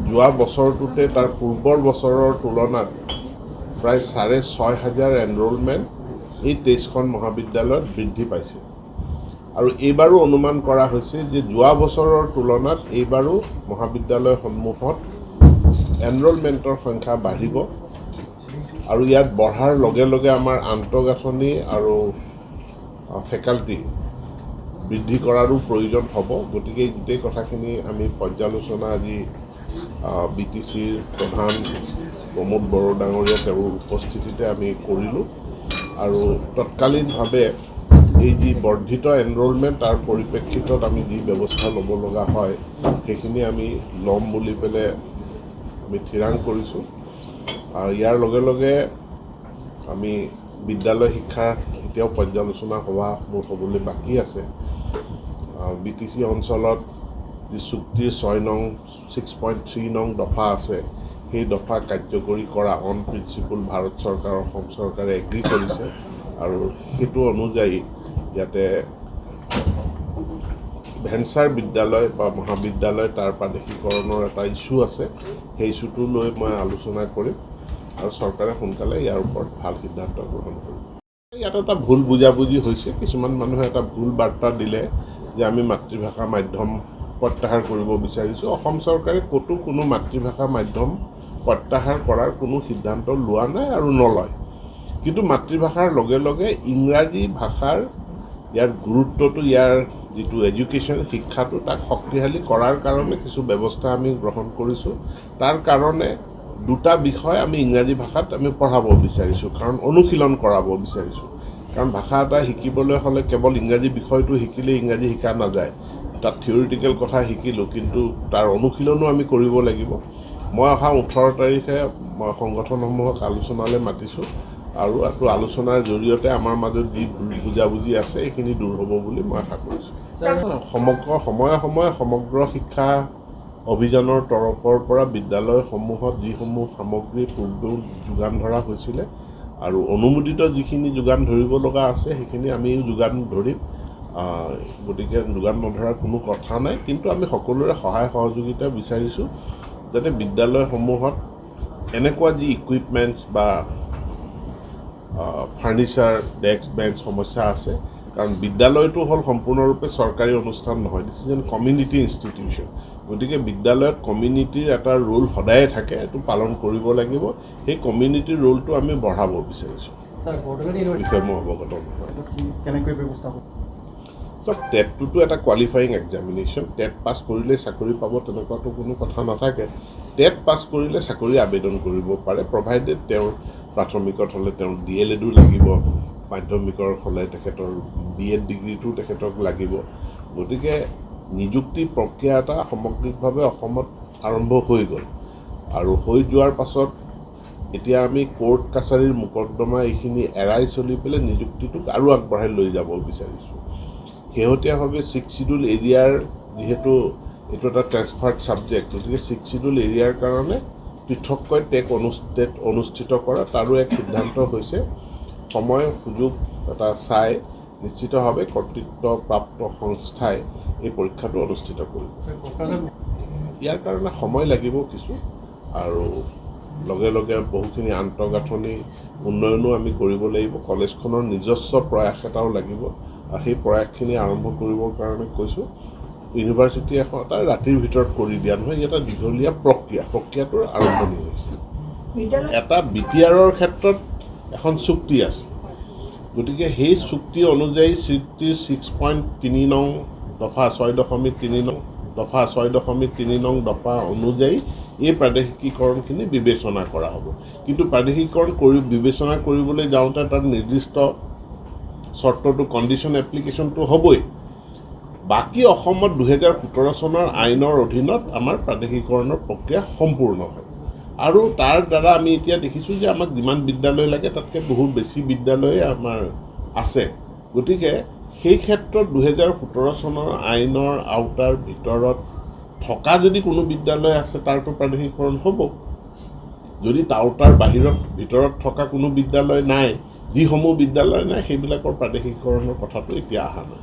যোৱা বছৰটোতে তাৰ পূৰ্বৰ বছৰৰ তুলনাত প্ৰায় 6,500 এনৰোলমেণ্ট এই 23খন মহাবিদ্যালয়ত বৃদ্ধি পাইছে আৰু এইবাৰো অনুমান কৰা হৈছে যে যোৱা বছৰৰ তুলনাত এইবাৰো মহাবিদ্যালয়সমূহত এনৰোলমেণ্টৰ সংখ্যা বাঢ়িব আৰু ইয়াত বঢ়াৰ লগে লগে আমাৰ আন্তঃগাঁথনি আৰু ফেকাল্টি বৃদ্ধি কৰাৰো প্ৰয়োজন হ'ব। গতিকে গোটেই কথাখিনি আমি পৰ্যালোচনা আজি BTCৰ প্ৰধান প্ৰমোদ বড়ো ডাঙৰীয়া তেওঁৰ উপস্থিতিতে আমি কৰিলোঁ আৰু তৎকালীনভাৱে এই যি বৰ্ধিত এনৰোলমেণ্ট তাৰ পৰিপ্ৰেক্ষিতত আমি যি ব্যৱস্থা ল'ব লগা হয় সেইখিনি আমি ল'ম বুলি পেলাই আমি থিৰাং কৰিছোঁ। ইয়াৰ লগে লগে আমি বিদ্যালয় শিক্ষাৰ এতিয়াও পৰ্যালোচনা সভাসমূহ হ'বলৈ বাকী আছে। BTC অঞ্চলত যি চুক্তিৰ 6.3 নং দফা আছে সেই দফা কাৰ্যকৰী কৰা অন প্ৰিন্সিপল ভাৰত চৰকাৰ অসম চৰকাৰে এগ্ৰী কৰিছে আৰু সেইটো অনুযায়ী ইয়াতে ভেঞ্চাৰ বিদ্যালয় বা মহাবিদ্যালয় তাৰ প্ৰাদেশিকৰণৰ এটা ইছ্যু আছে। সেই ইছ্যুটো লৈ মই আলোচনা কৰিম আৰু চৰকাৰে সোনকালে ইয়াৰ ওপৰত ভাল সিদ্ধান্ত গ্ৰহণ কৰিব। ইয়াত এটা ভুল বুজাবুজি হৈছে। কিছুমান মানুহে এটা ভুল বাৰ্তা দিলে যে আমি মাতৃভাষা মাধ্যম প্ৰত্যাহাৰ কৰিব বিচাৰিছোঁ। অসম চৰকাৰে ক'তো কোনো মাতৃভাষা মাধ্যম প্ৰত্যাহাৰ কৰাৰ কোনো সিদ্ধান্ত লোৱা নাই আৰু নলয়। কিন্তু মাতৃভাষাৰ লগে লগে ইংৰাজী ভাষাৰ ইয়াৰ গুৰুত্বটো, ইয়াৰ যিটো এডুকেশ্যন শিক্ষাটো তাক শক্তিশালী কৰাৰ কাৰণে কিছু ব্যৱস্থা আমি গ্ৰহণ কৰিছোঁ। তাৰ কাৰণে দুটা বিষয় আমি ইংৰাজী ভাষাত আমি পঢ়াব বিচাৰিছোঁ, কাৰণ অনুশীলন কৰাব বিচাৰিছোঁ। কাৰণ ভাষা এটা শিকিবলৈ হ'লে কেৱল ইংৰাজী বিষয়টো শিকিলে ইংৰাজী শিকা নাযায়। তাত থিয়ৰিটিকেল কথা শিকিলোঁ, কিন্তু তাৰ অনুশীলনো আমি কৰিব লাগিব। মই অহা 18 তাৰিখে মই সংগঠনসমূহক আলোচনালৈ মাতিছোঁ আৰু আলোচনাৰ জৰিয়তে আমাৰ মাজত যি ভুল বুজাবুজি আছে এইখিনি দূৰ হ'ব বুলি মই আশা কৰিছোঁ। সময়ে সমগ্ৰ শিক্ষা অভিযানৰ তৰফৰ পৰা বিদ্যালয়সমূহত যিসমূহ সামগ্ৰী পূৰ্বেও যোগান ধৰা হৈছিলে আৰু অনুমোদিত যিখিনি যোগান ধৰিব লগা আছে সেইখিনি আমি যোগান ধৰিম। গতিকে যোগান নধৰাৰ কোনো কথা নাই, কিন্তু আমি সকলোৰে সহায় সহযোগিতা বিচাৰিছোঁ যাতে বিদ্যালয়সমূহত এনেকুৱা যি ইকুইপমেণ্টছ বা ফাৰ্নিচাৰ, ডেস্ক বেঞ্চ সমস্যা আছে, কাৰণ বিদ্যালয়টো হ'ল সম্পূৰ্ণৰূপে চৰকাৰী অনুষ্ঠান নহয়, this is an community institution. গতিকে বিদ্যালয়ত কমিউনিটিৰ এটা ৰোল সদায়ে থাকে, এইটো পালন কৰিব লাগিব। সেই কমিউনিটিৰ ৰোলটো আমি বঢ়াব বিচাৰিছোঁ। বিষয়ে মই অৱগত নহয়। কেনেকৈ ব্যৱস্থা হ'ব? টেটটোতো এটা কোৱালিফাইং এক্সামিনেশ্যন। টেট পাছ কৰিলে চাকৰি পাব তেনেকুৱাতো কোনো কথা নাথাকে। টেট পাছ কৰিলে চাকৰি আবেদন কৰিব পাৰে, প্ৰভাইডেড তেওঁৰ প্ৰাথমিকত হ'লে তেওঁৰ DLEDো লাগিব, মাধ্যমিকৰ হ'লে তেখেতৰ BEd ডিগ্ৰীটো তেখেতক লাগিব। গতিকে নিযুক্তি প্ৰক্ৰিয়া এটা সামগ্ৰিকভাৱে অসমত আৰম্ভ হৈ গ'ল আৰু হৈ যোৱাৰ পাছত এতিয়া আমি কোৰ্ট কাছাৰীৰ মোকদ্দমা এইখিনি এৰাই চলি পেলাই নিযুক্তিটোক আৰু আগবঢ়াই লৈ যাব বিচাৰিছোঁ। শেহতীয়াভাৱে 6 শিডিউল এৰিয়াৰ যিহেতু এইটো এটা ট্ৰেন্সফাৰ্ড ছাবজেক্ট, গতিকে 6 শিডিউল এৰিয়াৰ কাৰণে পৃথককৈ টেট অনুষ্ঠিত কৰা তাৰো এক সিদ্ধান্ত হৈছে। সময় সুযোগ এটা চাই নিশ্চিতভাৱে কৰ্তৃত্বপ্ৰাপ্ত সংস্থাই এই পৰীক্ষাটো অনুষ্ঠিত কৰিব। ইয়াৰ কাৰণে সময় লাগিব কিছু আৰু লগে লগে বহুখিনি আন্তঃগাঁথনি উন্নয়নো আমি কৰিব লাগিব। কলেজখনৰ নিজস্ব প্ৰয়াস এটাও লাগিব আৰু সেই প্ৰয়াসখিনি আৰম্ভ কৰিবৰ কাৰণে কৈছোঁ। ইউনিভাৰ্চিটি এখন এটা ৰাতিৰ ভিতৰত কৰি দিয়া নহয়, এটা দীঘলীয়া প্ৰক্ৰিয়াটোৰ আৰম্ভণি হৈছে। এটা BTRৰ ক্ষেত্ৰত এখন চুক্তি আছে, গতিকে সেই চুক্তি অনুযায়ী চুক্তিৰ 6.3 নং দফা 6.3 নং দফা 6.3 নং দফা অনুযায়ী এই প্ৰাদেশিকীকৰণখিনি বিবেচনা কৰা হ'ব। কিন্তু প্ৰাদেশিকীকৰণ বিবেচনা কৰিবলৈ যাওঁতে তাত নিৰ্দিষ্ট চৰ্তটো কণ্ডিশ্যন এপ্লিকেশ্যনটো হ'বই। বাকী অসমত 2017 চনৰ আইনৰ অধীনত আমাৰ প্ৰাদেশিকৰণৰ প্ৰক্ৰিয়া সম্পূৰ্ণ হয় আৰু তাৰ দ্বাৰা আমি এতিয়া দেখিছোঁ যে আমাক যিমান বিদ্যালয় লাগে তাতকৈ বহুত বেছি বিদ্যালয়ে আমাৰ আছে। গতিকে সেই ক্ষেত্ৰত 2017 চনৰ আইনৰ আওতাৰ ভিতৰত থকা যদি কোনো বিদ্যালয় আছে তাৰতো প্ৰাদেশিকৰণ হ'ব। যদি আওতাৰ ভিতৰত থকা কোনো বিদ্যালয় নাই, যিসমূহ বিদ্যালয় নাই সেইবিলাকৰ প্ৰাদেশিকৰণৰ কথাটো এতিয়া অহা নাই।